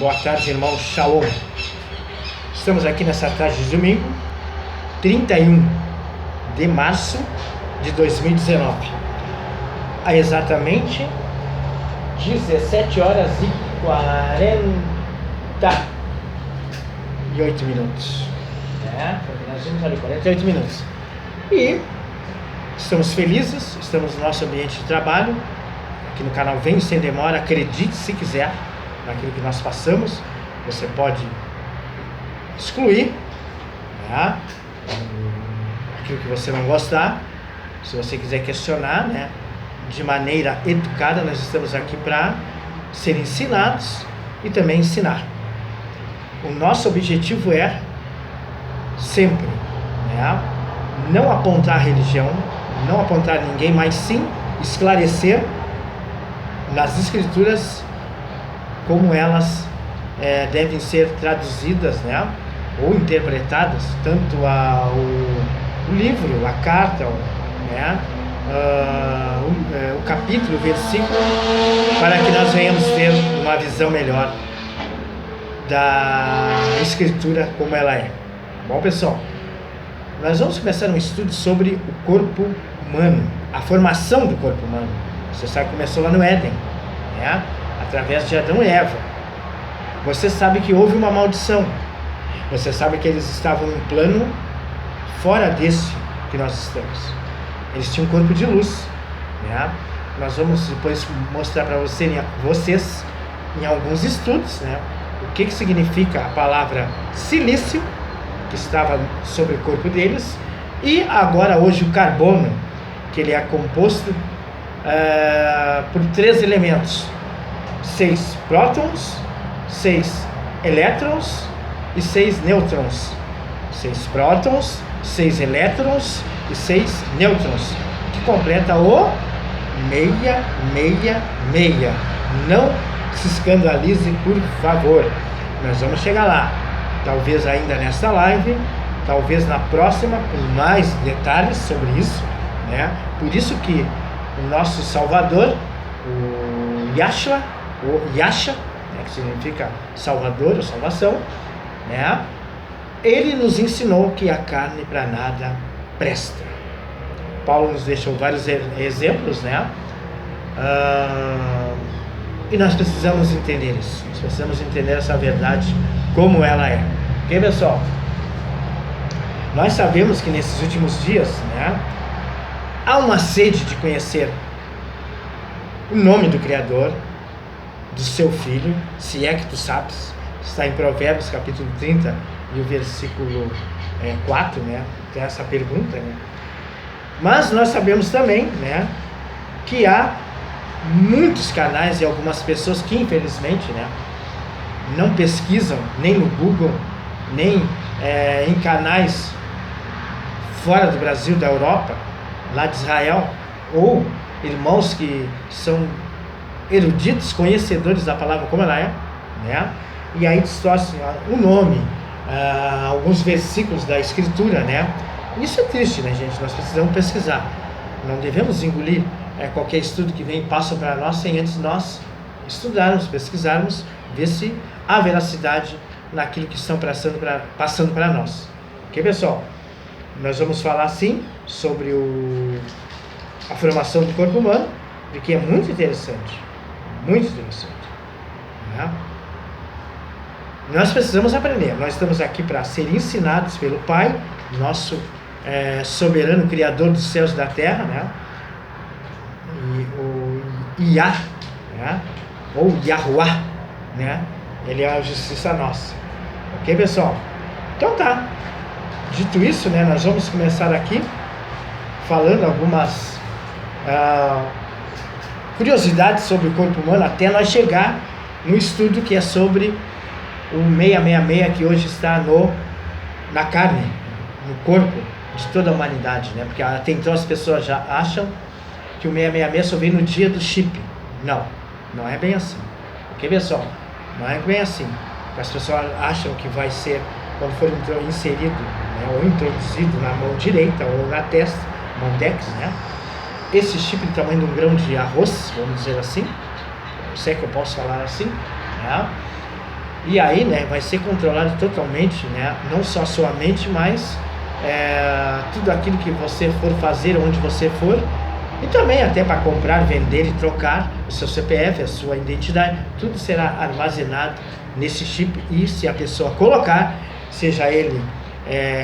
Boa tarde, irmão Shalom. Estamos aqui nessa tarde de domingo, 31 de março de 2019. Há exatamente 17 horas e 48 minutos. Nós vimos ali 48 minutos. E estamos felizes, estamos no nosso ambiente de trabalho. Aqui no canal Venho Sem Demora, acredite se quiser naquilo que nós passamos. Você pode excluir, né, aquilo que você não gostar. Se você quiser questionar, né, de maneira educada, nós estamos aqui para ser ensinados e também ensinar. O nosso objetivo é sempre, né, não apontar a religião, não apontar ninguém, mas sim esclarecer nas escrituras como elas devem ser traduzidas, né, ou interpretadas, tanto o livro, a carta, né, o capítulo, o versículo, para que nós venhamos ter uma visão melhor da escritura como ela é. Bom, pessoal, nós vamos começar um estudo sobre o corpo humano, a formação do corpo humano. Você sabe que começou lá no Éden, né? Através de Adão e Eva. Você sabe que houve uma maldição. Você sabe que eles estavam em um plano fora desse que nós estamos. Eles tinham um corpo de luz, né? Nós vamos depois mostrar para vocês em alguns estudos, né, o que significa a palavra silício, que estava sobre o corpo deles, e agora hoje o carbono, que ele é composto por 3 elementos: 6 prótons, 6 elétrons e 6 nêutrons. 6 prótons, 6 elétrons e 6 nêutrons, que completa o 666. Não se escandalize, por favor. Nós vamos chegar lá, talvez ainda nesta live, talvez na próxima, com mais detalhes sobre isso, né? Por isso que o nosso Salvador, o Yahshua, né, que significa Salvador ou salvação, né, ele nos ensinou que a carne para nada presta. Paulo nos deixou vários exemplos, né? E nós precisamos entender isso. Nós precisamos entender essa verdade como ela é. Ok, pessoal? Nós sabemos que nesses últimos dias, né, há uma sede de conhecer o nome do Criador, do seu Filho, se é que tu sabes. Está em Provérbios capítulo 30 e o versículo 4, né? Tem essa pergunta, né? Mas nós sabemos também, né, que há muitos canais e algumas pessoas que infelizmente, né, não pesquisam nem no Google, nem em canais fora do Brasil, da Europa, lá de Israel, ou irmãos que são eruditos, conhecedores da palavra como ela é, né, e aí distorcem o nome, alguns versículos da escritura, né. Isso é triste, né, gente? Nós precisamos pesquisar. Não devemos engolir qualquer estudo que vem e passa para nós sem antes nós estudarmos, pesquisarmos, ver se há veracidade naquilo que estão passando para nós. Ok, pessoal? Nós vamos falar sim sobre a formação do corpo humano, porque é muito interessante. Muito interessante, né? Nós precisamos aprender. Nós estamos aqui para ser ensinados pelo Pai, nosso soberano Criador dos céus e da terra, né? E o Iá, né? Ou Yahuwah, né? Ele é a justiça nossa. Ok, pessoal? Então tá. Dito isso, né, nós vamos começar aqui falando algumas curiosidades sobre o corpo humano, até nós chegar no estudo que é sobre o 666, que hoje está na carne, no corpo de toda a humanidade, né? Porque até então as pessoas já acham que o 666 só vem no dia do chip. Não é bem assim. Ok, pessoal? Não é bem assim. As pessoas acham que vai ser quando for inserido, né, ou introduzido na mão direita ou na testa, mão dex, né? Esse chip do tamanho de um grão de arroz, vamos dizer assim, se é que eu posso falar assim, né? E aí, né, vai ser controlado totalmente, né, não só a sua mente, mas tudo aquilo que você for fazer, onde você for, e também até para comprar, vender e trocar o seu CPF, a sua identidade, tudo será armazenado nesse chip. E se a pessoa colocar, seja ele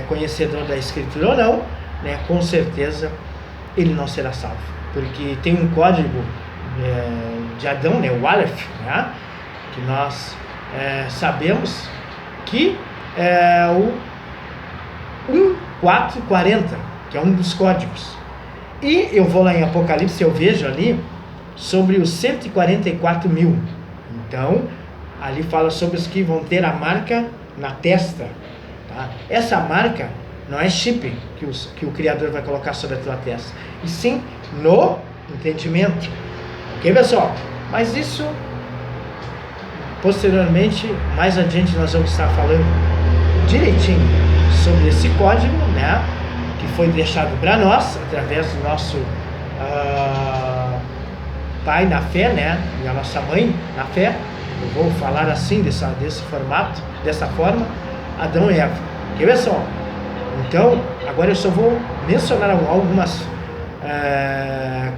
conhecedor da escritura ou não, né, com certeza ele não será salvo, porque tem um código de Adão, né, o Aleph, né, que nós sabemos que é o 1440, que é um dos códigos. E eu vou lá em Apocalipse, eu vejo ali sobre os 144 mil. Então, ali fala sobre os que vão ter a marca na testa. Tá? Essa marca não é chip que o Criador vai colocar sobre a tua testa, e sim no entendimento. Ok, pessoal? Mas isso, posteriormente, mais adiante, nós vamos estar falando direitinho sobre esse código, né? Que foi deixado para nós através do nosso pai na fé, né, e a nossa mãe na fé. Eu vou falar assim, desse formato, dessa forma, Adão e Eva. Ok, pessoal? Então, agora eu só vou mencionar algumas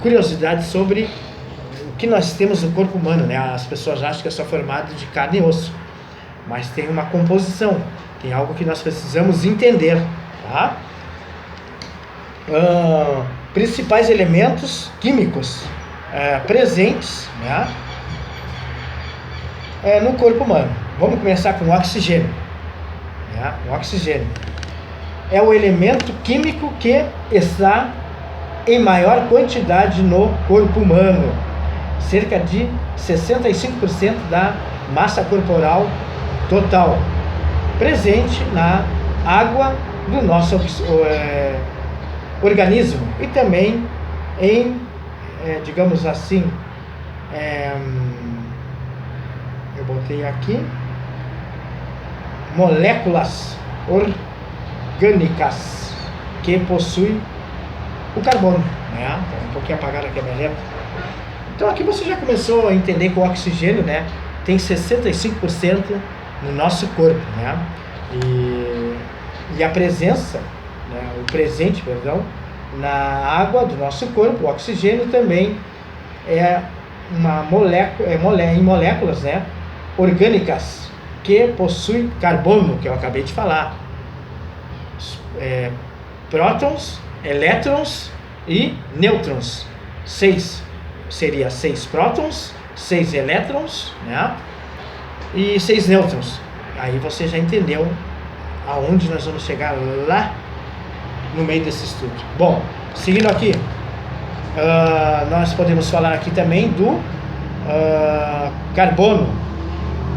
curiosidades sobre o que nós temos no corpo humano, né? As pessoas acham que é só formado de carne e osso, mas tem uma composição, tem algo que nós precisamos entender, tá? Principais elementos químicos presentes, né, no corpo humano. Vamos começar com o oxigênio, né? O oxigênio é o elemento químico que está em maior quantidade no corpo humano, cerca de 65% da massa corporal total, presente na água do nosso organismo, e também em, digamos assim, eu botei aqui, moléculas orgânicas que possuem o carbono, né? Um pouquinho apagado aqui a minha letra. Então aqui você já começou a entender que o oxigênio, né, tem 65% no nosso corpo, né? E a presença, o presente, perdão, na água do nosso corpo, o oxigênio também é uma molécula, em moléculas, né, orgânicas que possuem carbono, que eu acabei de falar, prótons, elétrons e nêutrons. 6 seria 6 prótons, 6 elétrons, né, e 6 nêutrons. Aí você já entendeu aonde nós vamos chegar lá no meio desse estudo. Bom, seguindo aqui, nós podemos falar aqui também do carbono,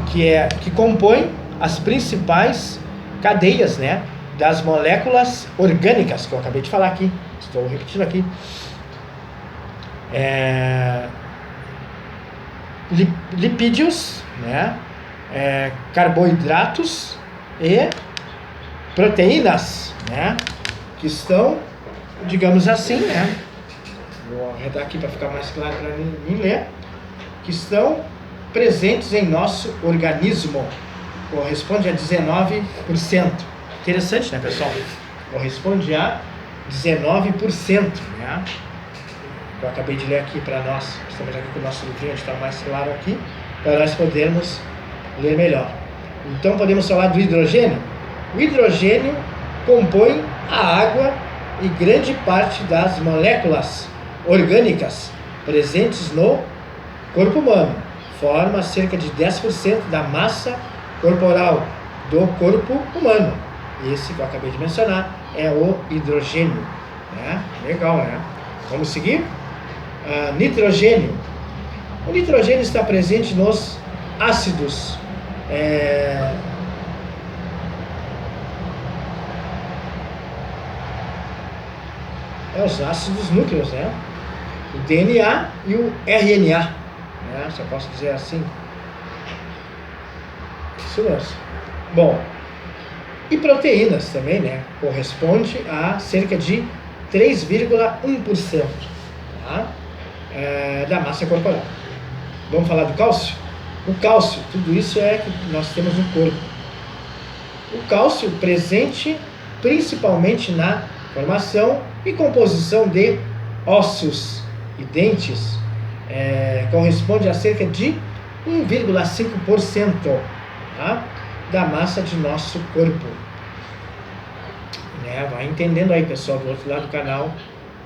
que compõe as principais cadeias, né, das moléculas orgânicas, que eu acabei de falar aqui. Estou repetindo aqui. Lipídios, né, carboidratos e proteínas, né, que estão, digamos assim, né, vou arredar aqui para ficar mais claro para mim ler, que estão presentes em nosso organismo, corresponde a 19%. Interessante, né, pessoal? Corresponde a 19%, né? Eu acabei de ler aqui para nós, estamos aqui com o nosso livrinho, onde está mais claro aqui, para nós podermos ler melhor. Então podemos falar do hidrogênio. O hidrogênio compõe a água e grande parte das moléculas orgânicas presentes no corpo humano. Forma cerca de 10% da massa corporal do corpo humano. Esse que eu acabei de mencionar é o hidrogênio, né? Legal, né? Vamos seguir? Nitrogênio. O nitrogênio está presente nos ácidos os ácidos núcleos, né? O DNA e o RNA, né? Se eu posso dizer assim. Isso mesmo. Bom, e proteínas também, né? Corresponde a cerca de 3,1%, tá? Da massa corporal. Vamos falar do cálcio? O cálcio, tudo isso é que nós temos no corpo. O cálcio presente principalmente na formação e composição de ossos e dentes, corresponde a cerca de 1,5%, tá, da massa de nosso corpo. Vai entendendo aí, pessoal, do outro lado do canal.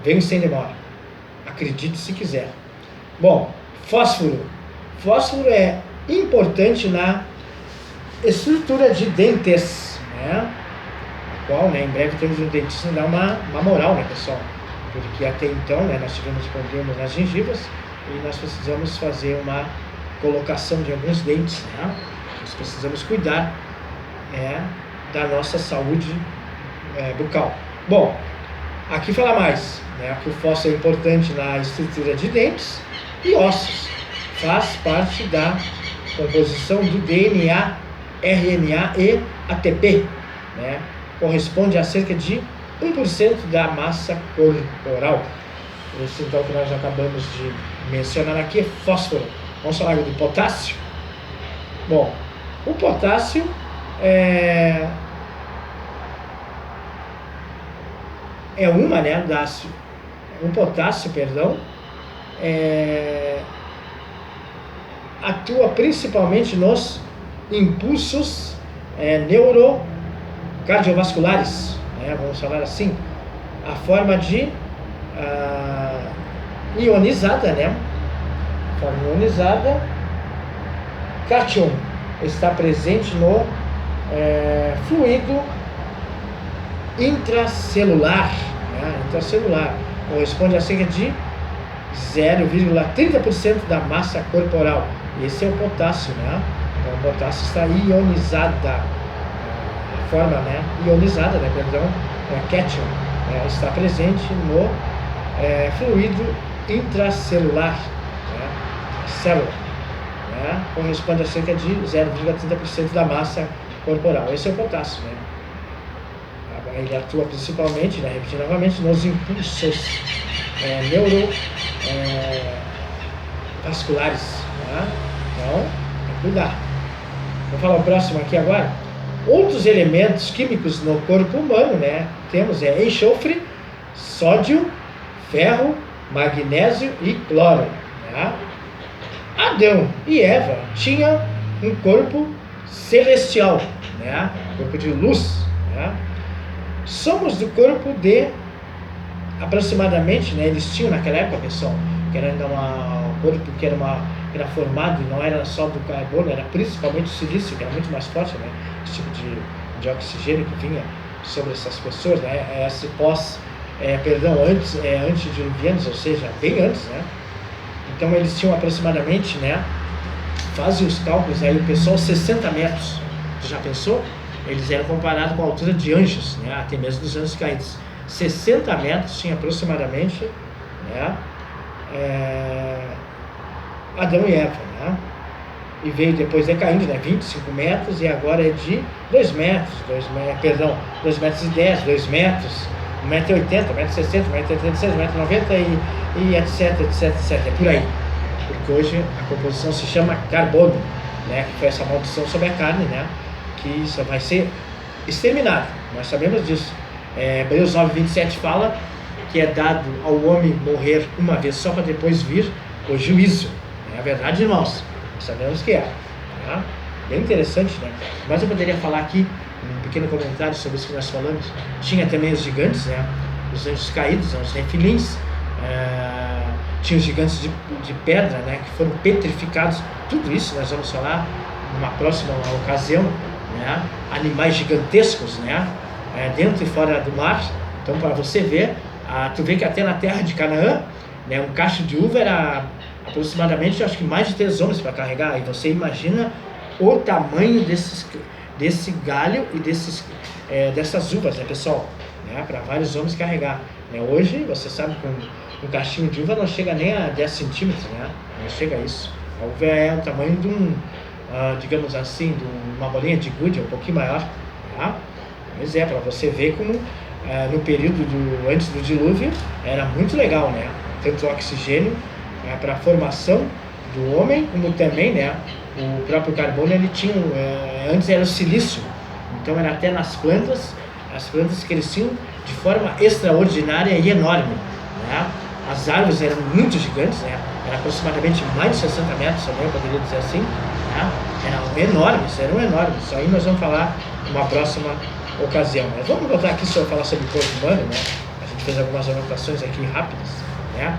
Venho sem demora. Acredite se quiser. Bom, fósforo. Fósforo é importante na estrutura de dentes, qual, em breve temos um dentista dar uma moral, pessoal? Porque até então, nós tivemos problemas nas gengivas e nós precisamos fazer uma colocação de alguns dentes, Nós precisamos cuidar, da nossa saúde bucal. Bom, aqui fala mais, que o fósforo é importante na estrutura de dentes e ossos. Faz parte da composição do DNA, RNA e ATP, corresponde a cerca de 1% da massa corporal. Esse então que nós acabamos de mencionar aqui é fósforo. Vamos falar do potássio? Bom, o potássio o potássio, atua principalmente nos impulsos neurocardiovasculares, vamos falar assim, a forma de ionizada, forma ionizada, cátion está presente no fluido intracelular, corresponde a cerca de 0,30% da massa corporal. Esse é o potássio, Então o potássio está ionizada, a forma ionizada, cátion, está presente no fluido intracelular, célula, corresponde a cerca de 0,30% da massa corporal. Esse é o potássio, Ele atua principalmente, repetindo novamente, nos impulsos neurovasculares, Então, cuidar. Vou falar o próximo aqui agora. Outros elementos químicos no corpo humano, temos enxofre, sódio, ferro, magnésio e cloro. Adão e Eva tinham um corpo celestial, corpo de luz. Somos do corpo de aproximadamente, eles tinham naquela época, pessoal, que era ainda um corpo que era formado, e não era só do carbono, era principalmente o silício, que era muito mais forte, esse tipo de oxigênio que vinha sobre essas pessoas, esse antediluvianos, ou seja, bem antes, Então eles tinham aproximadamente, fazem os cálculos aí, o pessoal, 60 metros. Você já pensou? Eles eram comparados com a altura de anjos, até mesmo dos anjos caídos. 60 metros tinha aproximadamente, Adão e Eva, E veio depois decaindo, 25 metros, e agora é de 2 metros, 2 metros e 10, 2 metros, 1,80 m, 1,60 m, 1,86 m, 1,90 m e etc, etc, etc. É por aí. Porque hoje a composição se chama carbono, que foi essa maldição sobre a carne, que isso vai ser exterminado. Nós sabemos disso. Hebreus 9:27 fala que é dado ao homem morrer uma vez só para depois vir o juízo. É a verdade, irmãos. Sabemos que é. Bem interessante, Mas eu poderia falar aqui um pequeno comentário sobre isso que nós falamos. Tinha também os gigantes, os anjos caídos, os nefilins. Tinha os gigantes de pedra, que foram petrificados. Tudo isso nós vamos falar numa próxima ocasião, Animais gigantescos, dentro e fora do mar. Então, para você ver, tu vê que até na terra de Canaã, um cacho de uva era aproximadamente, acho que mais de 3 homens para carregar. E você imagina o tamanho desse galho e dessas uvas, pessoal, para vários homens carregar. Hoje, você sabe, com um cachinho de uva não chega nem a 10 centímetros, não chega a isso. A uva é o tamanho de digamos assim, de uma bolinha de gude, um pouquinho maior, Pois para você ver como no período antes do dilúvio era muito legal, tanto o oxigênio para a formação do homem, como também, o próprio carbono, ele tinha, antes era o silício, então era até nas plantas, as plantas cresciam de forma extraordinária e enorme, né? As árvores eram muito gigantes, né? Era aproximadamente mais de 60 metros também, eu poderia dizer assim, né? Eram enormes. Isso aí nós vamos falar numa próxima ocasião. Mas vamos voltar aqui só falar sobre o corpo humano, né? A gente fez algumas anotações aqui rápidas, né?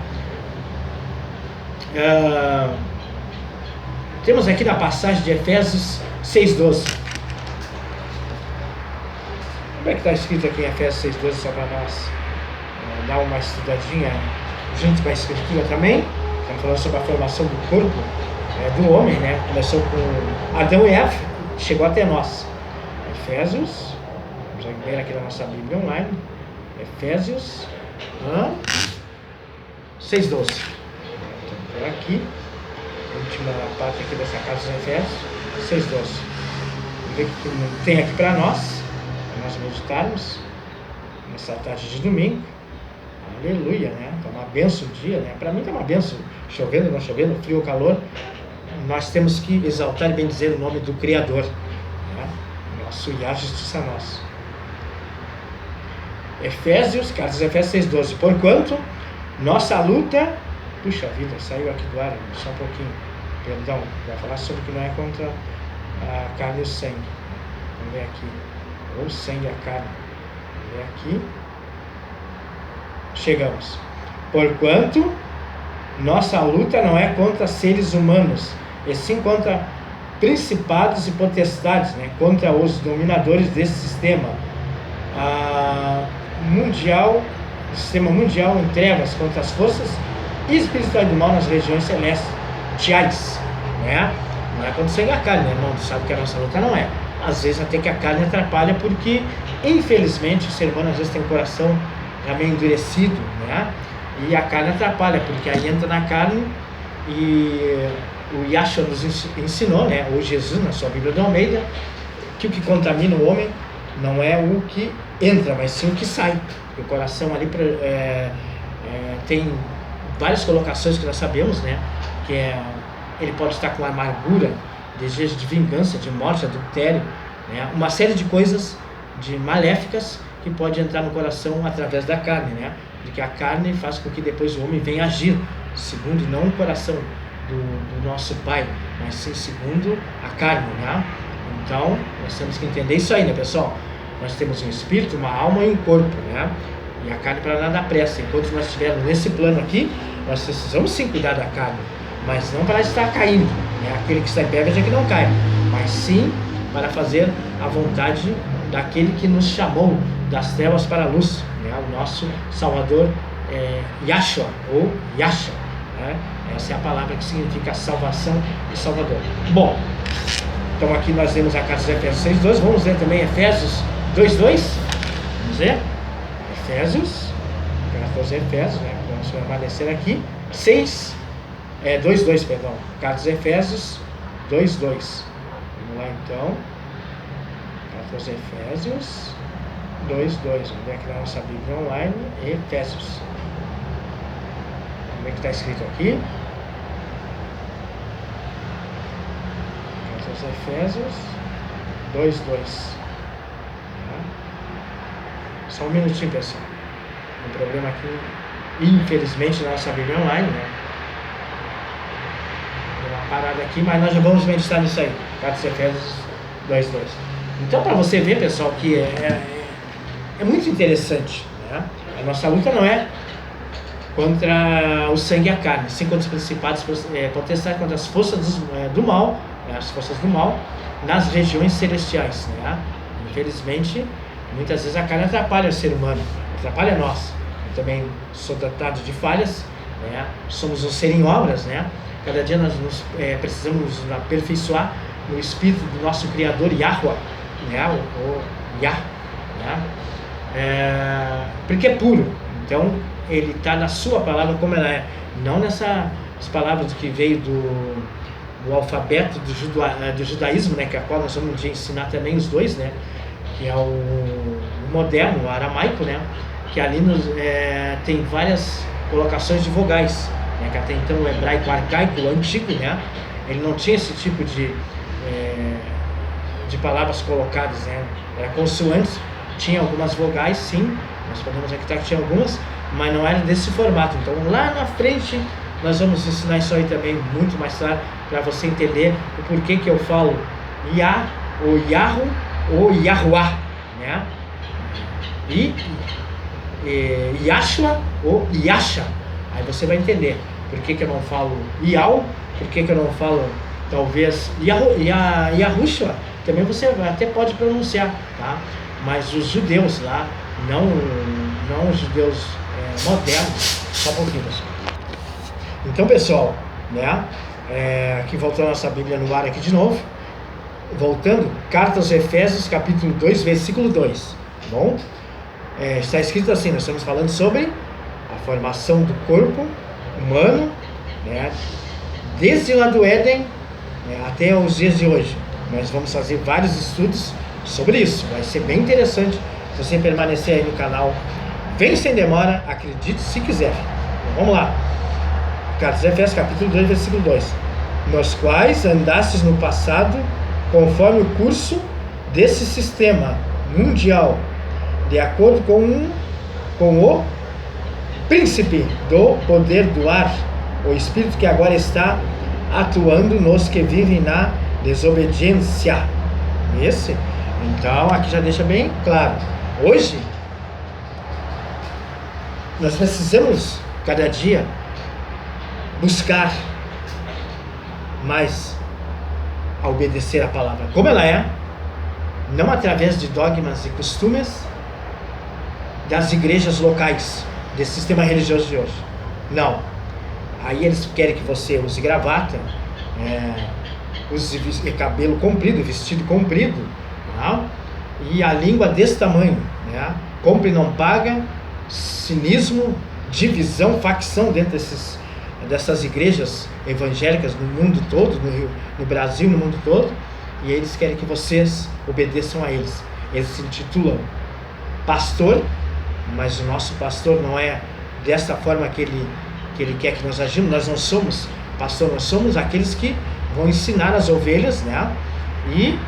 Temos aqui na passagem de Efésios 6,12. Como é que está escrito aqui em Efésios 6,12, só para nós dar uma estudadinha junto com a escritura também? Estamos falando sobre a formação do corpo do homem, né? Começou com Adão e Eva, chegou até nós. Efésios, vamos ver aqui na nossa Bíblia online, Efésios 6,12. Então, por aqui, última parte aqui dessa casa dos Efésios, 6,12. Vamos ver o que tem aqui para nós meditarmos nessa tarde de domingo. Aleluia, né? Tá uma benção o dia, né? Para mim tá uma benção, chovendo, não chovendo, frio ou calor. Nós temos que exaltar e bendizer o nome do Criador, né? Nosso Yah, justiça nossa. Efésios, cartas de Efésios 6,12. Porquanto nossa luta, puxa vida, saiu aqui do ar, só um pouquinho, perdão, vai falar sobre que não é contra a carne e o sangue. Vamos ver aqui, ou o sangue e a carne. Vamos ver aqui. Chegamos. Porquanto nossa luta não é contra seres humanos, e sim contra principados e potestades, né? Contra os dominadores desse sistema mundial, sistema mundial em trevas, contra as forças espirituais do mal nas regiões celestiais, né? Não é contra o sangue e a carne, né, irmão? Tu sabe que a nossa luta não é. Às vezes até que a carne atrapalha, porque infelizmente o ser humano às vezes tem um coração meio endurecido, né? E a carne atrapalha, porque aí entra na carne, e o Yahshua nos ensinou, né? Ou Jesus, na sua Bíblia do Almeida, que o que contamina o homem não é o que entra, mas sim o que sai. O coração ali tem várias colocações que nós sabemos, né? Que ele pode estar com amargura, desejo de vingança, de morte, adultério, né? Uma série de coisas maléficas que pode entrar no coração através da carne, né? Porque a carne faz com que depois o homem venha agir segundo não o coração do nosso Pai, mas sim segundo a carne, né? Então nós temos que entender isso aí, né, pessoal? Nós temos um espírito, uma alma e um corpo, né? E a carne para nada presta. Enquanto nós estivermos nesse plano aqui, nós precisamos sim cuidar da carne, mas não para estar caindo, né? Aquele que está em pé veja que não cai, mas sim para fazer a vontade daquele que nos chamou das trevas para a luz, né? O nosso Salvador Yahshua, ou Yasha, né? Essa é a palavra que significa salvação e Salvador. Bom, então aqui nós lemos a carta de Efésios 6,12, vamos ler também Efésios 2,2, vamos ler? Efésios, carta aos Efésios, né? Vamos permanecer aqui, 2,2, perdão, carta de Efésios 2,2, vamos lá então, carta aos Efésios 2,2, vamos ver aqui na nossa Bíblia online, Efésios, vamos ver o que está escrito aqui, carta aos Efésios 2,2, só um minutinho, pessoal, um problema aqui, infelizmente, na nossa Bíblia online, né? Deu uma parada aqui, mas nós já vamos meditar nisso aí, carta aos Efésios 2,2. Então, para você ver, pessoal, que é muito interessante, né? A nossa luta não é contra o sangue e a carne, sim contra os principados, potestades, contra as forças do mal, né? As forças do mal nas regiões celestiais, né? Infelizmente, muitas vezes a carne atrapalha o ser humano, atrapalha nós. Eu também sou dotado de falhas, né? Somos um ser em obras, né? Cada dia nós precisamos nos aperfeiçoar no espírito do nosso Criador Yahweh, né? O Yah, né? Porque é puro, então ele está na sua palavra como ela é, não nessas palavras que veio do alfabeto do judaísmo, né? Que a qual nós vamos ensinar também os dois, né? Que é o moderno, o aramaico, né? Que ali tem várias colocações de vogais, né? Que até então o hebraico arcaico, o antigo, né? ele não tinha esse tipo de palavras colocadas, né? Era consoantes, tinha algumas vogais, sim, nós podemos acreditar que tinha algumas, mas não era desse formato. Então lá na frente nós vamos ensinar isso aí também muito mais claro, para você entender o porquê que eu falo Yah, ou Yahu, ou Yahuwah, né? E Yashua ou Yasha. Aí você vai entender por que eu não falo Yau, por que eu não falo talvez Yahushua. Também você até pode pronunciar, tá? Mas os judeus lá, não os judeus modernos, só um pouquinho, pessoal. Então, pessoal, né? Aqui voltando a nossa Bíblia no ar aqui de novo. Voltando, carta aos Efésios, capítulo 2, versículo 2, tá bom? Está escrito assim, nós estamos falando sobre a formação do corpo humano, né? Desde lá do Éden, né, até os dias de hoje. Nós vamos fazer vários estudos sobre isso, vai ser bem interessante se você permanecer aí no canal. Vem sem demora, acredite se quiser. Então, vamos lá. Carta aos Efésios, capítulo 2, versículo 2. Nos quais andastes no passado, conforme o curso desse sistema mundial, de acordo com o príncipe do poder do ar, o espírito que agora está atuando nos que vivem na desobediência. Então aqui já deixa bem claro. Hoje nós precisamos cada dia buscar mais a obedecer a palavra como ela é, não através de dogmas e costumes das igrejas locais, desse sistema religioso de hoje. Não. Aí eles querem que você use gravata, use cabelo comprido, vestido comprido, tá? E a língua desse tamanho, né? Compre e não paga, cinismo, divisão, facção dentro dessas igrejas evangélicas no mundo todo, no Brasil, no mundo todo, e eles querem que vocês obedeçam a eles. Eles se intitulam pastor, mas o nosso pastor não é dessa forma que ele quer que nós agimos. Nós não somos pastor, nós somos aqueles que vão ensinar as ovelhas, né? E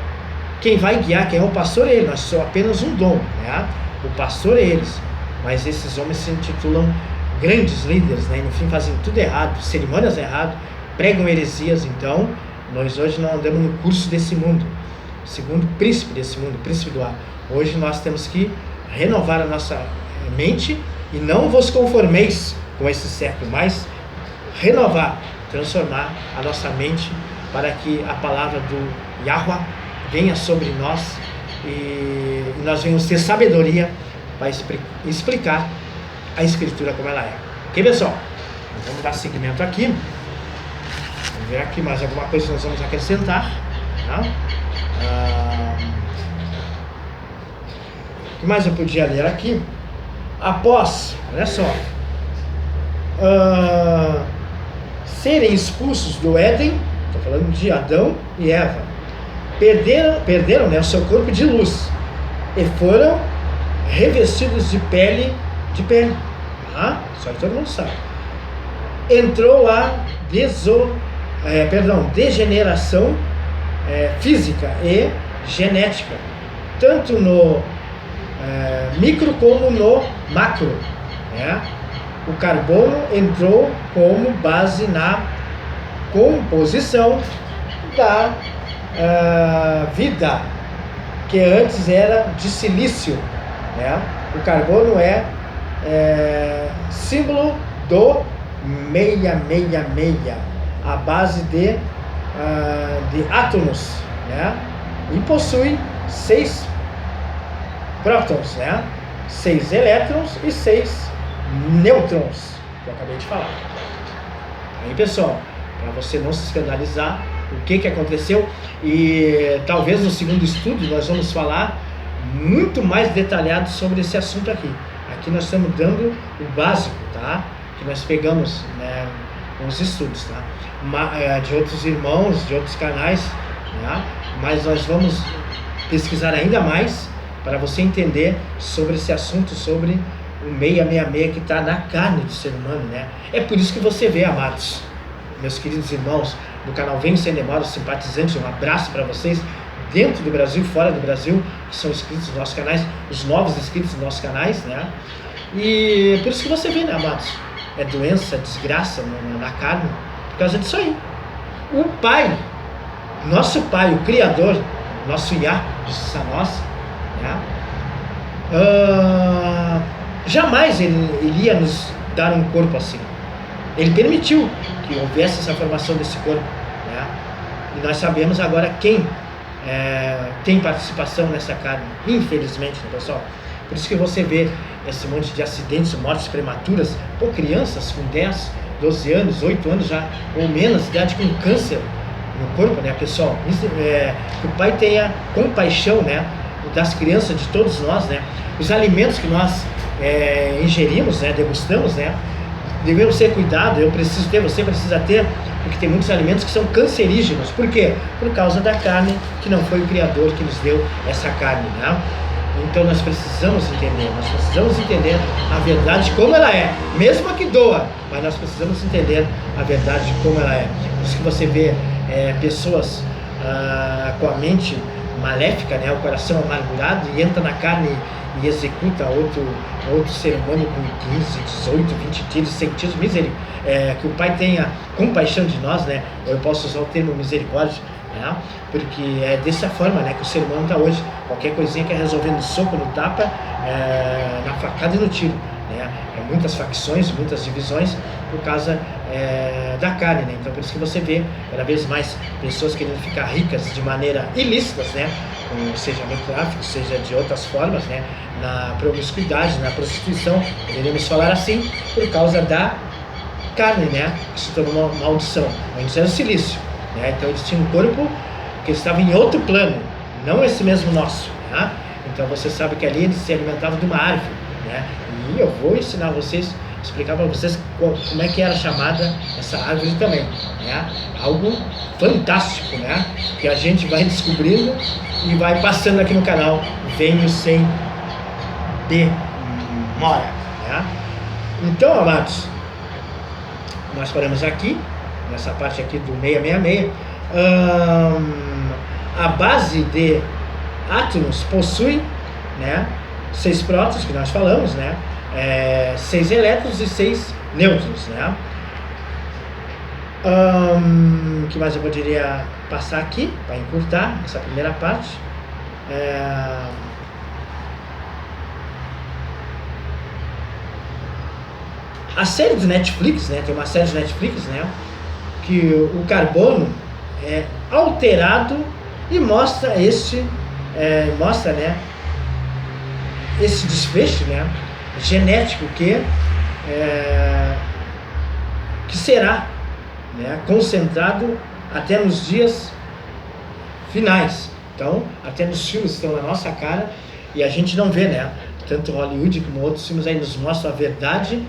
quem vai guiar, quem é o pastor é ele, nós somos apenas um dom, né? O pastor é eles, mas esses homens se intitulam grandes líderes, né? E no fim fazem tudo errado, cerimônias erradas, pregam heresias. Então nós hoje não andamos no curso desse mundo, segundo o príncipe desse mundo, o príncipe do ar. Hoje nós temos que renovar a nossa mente e não vos conformeis com esse século, mas renovar, transformar a nossa mente para que a palavra do Yahuwah venha sobre nós e nós venhamos ter sabedoria para explicar a escritura como ela é. Ok, pessoal? Vamos dar seguimento aqui. Vamos ver aqui mais alguma coisa que nós vamos acrescentar, tá? O que mais eu podia ler aqui? Após, olha só, serem expulsos do Éden, estou falando de Adão e Eva, perderam, né, o seu corpo de luz e foram revestidos de pele, só que todo mundo sabe. Entrou a degeneração física e genética, tanto no micro como no macro, né? O carbono entrou como base na composição da vida, que antes era de silício, né? O carbono é símbolo do 666, a base de átomos, né? E possui 6 prótons, né? 6 elétrons e 6 nêutrons, que eu acabei de falar. Aí, pessoal, para você não se escandalizar, o que aconteceu, e talvez no segundo estudo nós vamos falar muito mais detalhado sobre esse assunto aqui. Aqui nós estamos dando o básico, tá? Que nós pegamos, né, uns estudos, tá? De outros irmãos, de outros canais, né? Mas nós vamos pesquisar ainda mais para você entender sobre esse assunto, sobre o 666 que está na carne do ser humano, né? É por isso que você vê, amados, meus queridos irmãos, do canal Venho Sem Demora, os simpatizantes, um abraço para vocês, dentro do Brasil, fora do Brasil, que são inscritos nos nossos canais, os novos inscritos nos nossos canais, né? E por isso que você vê, né, amados? É doença, desgraça na carne, por causa disso aí. O Pai, nosso Pai, o Criador, nosso Yah, justiça nossa, né? Jamais ele ia nos dar um corpo assim. Ele permitiu que houvesse essa formação desse corpo, né? E nós sabemos agora quem tem participação nessa carne, infelizmente, né, pessoal? Por isso que você vê esse monte de acidentes, mortes prematuras, crianças com 10, 12 anos, 8 anos já, ou menos, idade com câncer no corpo, né, pessoal? Que o Pai tenha compaixão, né, das crianças, de todos nós, né? Os alimentos que nós ingerimos, né, degustamos, né, devemos ser cuidados, eu preciso ter, você precisa ter, porque tem muitos alimentos que são cancerígenos. Por quê? Por causa da carne, que não foi o Criador que nos deu essa carne, né? Então nós precisamos entender a verdade como ela é, mesmo que doa, mas nós precisamos entender a verdade como ela é. Por isso que você vê pessoas com a mente maléfica, né, o coração amargurado, e entra na carne e executa outro ser humano com 15, 18, 20 tiros, 100 tiros, que o Pai tenha compaixão de nós, né? Eu posso usar o termo misericórdia, né? Porque é dessa forma, né, que o ser humano está hoje. Qualquer coisinha que é resolvendo no soco, no tapa, na facada e no tiro, né? Muitas facções, muitas divisões por causa da carne, né? Então por isso que você vê cada vez mais pessoas querendo ficar ricas de maneira ilícitas, né? Seja no tráfico, seja de outras formas, né? Na promiscuidade, na prostituição, poderíamos falar assim, por causa da carne, né? Que se tornou uma maldição. Antes era o silício, né? Então eles tinham um corpo que estava em outro plano, não esse mesmo nosso, né? Então você sabe que ali eles se alimentavam de uma árvore, né? E eu vou ensinar vocês, explicar para vocês como é que era chamada essa árvore também, né? Algo fantástico, né? Que a gente vai descobrindo e vai passando aqui no canal Venho Sem Demora, né? Então, amados, nós paramos aqui, nessa parte aqui do 666. A base de átomos possui, né, 6 prótons, que nós falamos, né, 6 elétrons e 6 nêutrons, né. O que mais eu poderia passar aqui para encurtar essa primeira parte? A série do Netflix, né, tem uma série de Netflix, né, que o carbono é alterado e mostra né, esse desfecho, né, genético que será, né, concentrado até nos dias finais. Então, até nos filmes que estão na nossa cara e a gente não vê, né? Tanto Hollywood como outros filmes aí nos mostram a verdade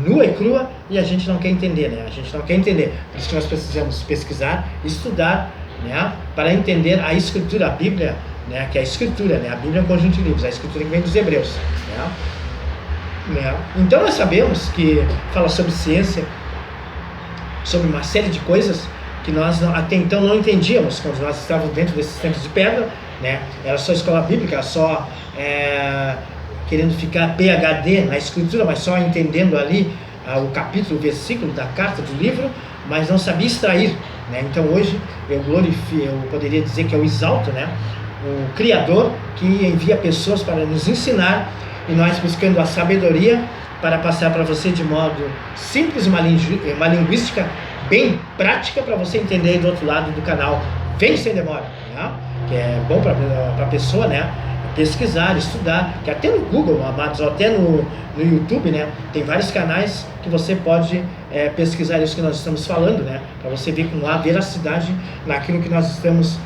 nua e crua e a gente não quer entender, né? A gente não quer entender. Por isso que nós precisamos pesquisar, estudar, né? Para entender a Escritura, a Bíblia, né? Que é a Escritura, né? A Bíblia é um conjunto de livros, a Escritura que vem dos Hebreus, né? Então nós sabemos que fala sobre ciência, sobre uma série de coisas que nós até então não entendíamos quando nós estávamos dentro desses tempos de pedra, né? Era só escola bíblica, só querendo ficar PhD na Escritura, mas só entendendo ali o capítulo, o versículo da carta, do livro, mas não sabia extrair, né? Então hoje eu poderia dizer que eu exalto, né, o Criador que envia pessoas para nos ensinar e nós buscando a sabedoria para passar para você de modo simples, uma linguística bem prática para você entender do outro lado do canal Venho Sem Demora, né? Que é bom para a pessoa, né, pesquisar, estudar, que até no Google, amados, ou até no YouTube, né, tem vários canais que você pode pesquisar isso que nós estamos falando, né, para você ver com a veracidade naquilo que nós estamos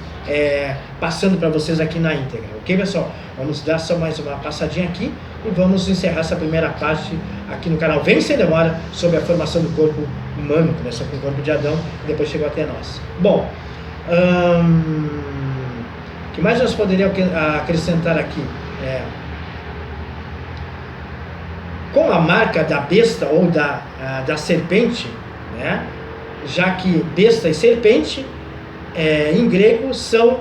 passando para vocês aqui na íntegra, ok, pessoal? Vamos dar só mais uma passadinha aqui e vamos encerrar essa primeira parte aqui no canal Venho Sem Demora sobre a formação do corpo humano. Começou com o corpo de Adão e depois chegou até nós. Bom, o que mais nós poderíamos acrescentar aqui? Com a marca da besta ou da serpente, né, já que besta e serpente, em grego, são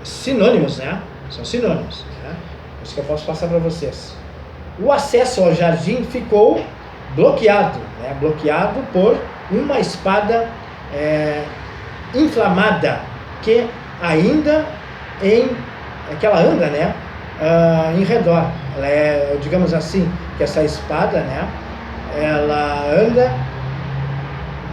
sinônimos, né? São sinônimos, né? Isso que eu posso passar para vocês. O acesso ao jardim ficou bloqueado, né? Bloqueado por uma espada inflamada, que ainda que ela anda, né? Em redor. Ela digamos assim, que essa espada, né? Ela anda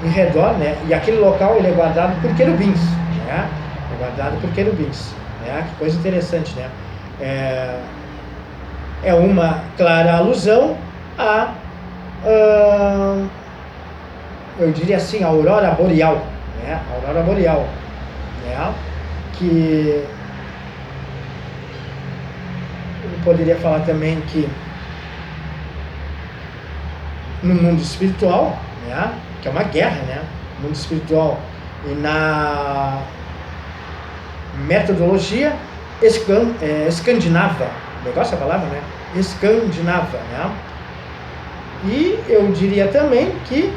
em redor, né? E aquele local ele é guardado por querubins, né? É guardado por querubins, né? Que coisa interessante, né? É uma clara alusão a, eu diria assim, a aurora boreal, né? A aurora boreal, né? Que eu poderia falar também que no mundo espiritual, né? Que é uma guerra, né? No mundo espiritual e na metodologia escandinava, negócio a palavra, né? Escandinava, né? E eu diria também que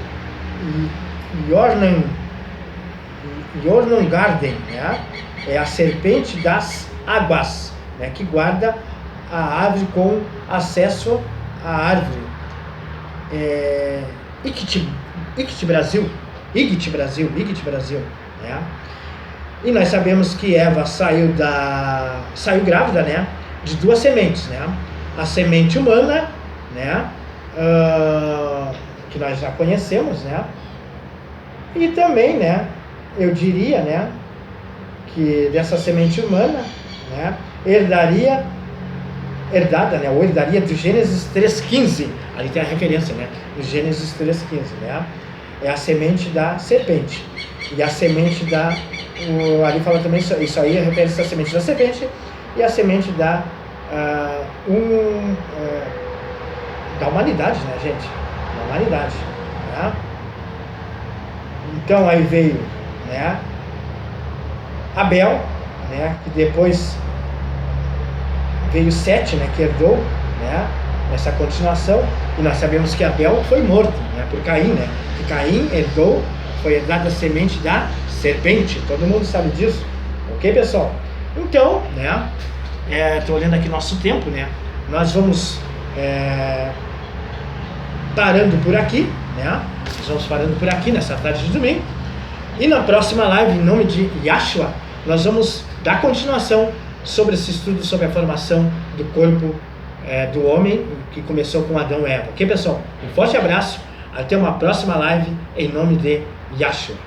Jornungarden, né? É a serpente das águas, né? Que guarda a árvore com acesso à árvore. Igt Brasil, né? E nós sabemos que Eva saiu grávida, né? De duas sementes, né? A semente humana, né? Que nós já conhecemos, né? E também, né? Eu diria, né? Que dessa semente humana, né? Herdaria do Gênesis 3,15. Ali tem a referência, né? Do Gênesis 3,15, né? É a semente da serpente. E a semente ali fala também, isso aí é referência à semente da serpente e a semente da humanidade, né, gente? Da humanidade, né? Então aí veio, né? Abel, né? Que depois veio Sete, né? Que herdou, né? Nessa continuação, e nós sabemos que Abel foi morto, né? Por Caim, né? Que Caim foi herdada a semente da serpente, todo mundo sabe disso, ok, pessoal? Então, né? Estou olhando aqui nosso tempo, né? Nós vamos parando por aqui, né? Nós vamos parando por aqui nessa tarde de domingo. E na próxima live, em nome de Yahshua, nós vamos dar continuação sobre esse estudo sobre a formação do corpo do homem, que começou com Adão e Eva. Ok, pessoal? Um forte abraço. Até uma próxima live, em nome de Yahshua.